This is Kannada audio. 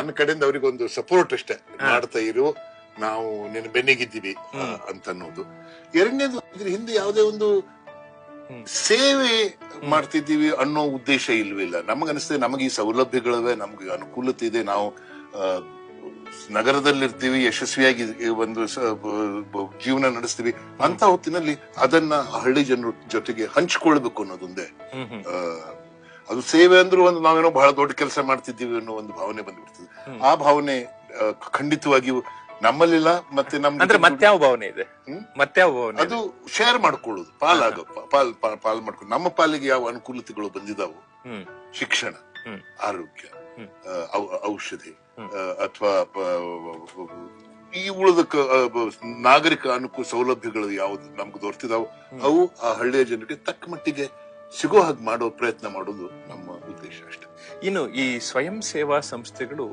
ನನ್ನ ಕಡೆಯಿಂದ ಅವ್ರಿಗೊಂದು ಸಪೋರ್ಟ್ ಅಷ್ಟೇ, ಮಾಡ್ತಾ ಇರು, ನಾವು ನಿನ್ನ ಬೆನ್ನಿಗಿದ್ದೀವಿ ಅಂತ ಅನ್ನೋದು. ಎರಡನೇದು, ಇದ್ರ ಹಿಂದೆ ಯಾವುದೇ ಒಂದು ಸೇವೆ ಮಾಡ್ತಿದ್ದೀವಿ ಅನ್ನೋ ಉದ್ದೇಶ ಇಲ್ವಿಲ್ಲ. ನಮಗನಿಸ್ತದೆ ನಮಗೆ ಈ ಸೌಲಭ್ಯಗಳಿವೆ, ನಮ್ಗೆ ಅನುಕೂಲತೆ ಇದೆ, ನಾವು ನಗರದಲ್ಲಿರ್ತೀವಿ, ಯಶಸ್ವಿಯಾಗಿ ಒಂದು ಜೀವನ ನಡೆಸ್ತೀವಿ ಅಂತ ಹೊತ್ತಿನಲ್ಲಿ ಅದನ್ನ ಹಳ್ಳಿ ಜನರ ಜೊತೆಗೆ ಹಂಚ್ಕೊಳ್ಬೇಕು ಅನ್ನೋದೊಂದೇ. ಅದು ಸೇವೆ ಅಂದ್ರೂ ಒಂದು ನಾವೇನೋ ಬಹಳ ದೊಡ್ಡ ಕೆಲಸ ಮಾಡ್ತಿದ್ದೀವಿ ಅನ್ನೋ ಒಂದು ಭಾವನೆ ಬಂದ್ಬಿಡ್ತದೆ. ಆ ಭಾವನೆ ಖಂಡಿತವಾಗಿಯೂ ನಮ್ಮಲ್ಲಿಲ್ಲ. ಮತ್ತೆ ಮತ್ಯಾವ ಭಾವನೆ ಇದೆ? ಮತ್ಯಾವ ಭಾವನೆ? ಅದು ಶೇರ್ ಮಾಡ್ಕೊಳ್ಳೋದು, ಪಾಲ್ ಮಾಡ್ಕೊಂಡು ನಮ್ಮ ಪಾಲಿಗೆ ಯಾವ ಅನುಕೂಲತೆಗಳು ಬಂದಿದಾವು, ಶಿಕ್ಷಣ, ಆರೋಗ್ಯ, ಔಷಧಿ ಅಥವಾ ಈ ಉಳಿದ ನಾಗರಿಕ ಅನುಕೂಲ ಸೌಲಭ್ಯಗಳು ಯಾವ್ದು ನಮ್ಗೆ ದೊರೆತಿದಾವು ಅವು ಆ ಹಳ್ಳಿಯ ಜನರಿಗೆ ತಕ್ಕ ಮಟ್ಟಿಗೆ ಸಿಗೋ ಹಾಗೆ ಮಾಡೋ ಪ್ರಯತ್ನ ಮಾಡೋದು ನಮ್ಮ ಉದ್ದೇಶ ಅಷ್ಟೇ. ಇನ್ನು ಈ ಸ್ವಯಂ ಸೇವಾ ಸಂಸ್ಥೆಗಳು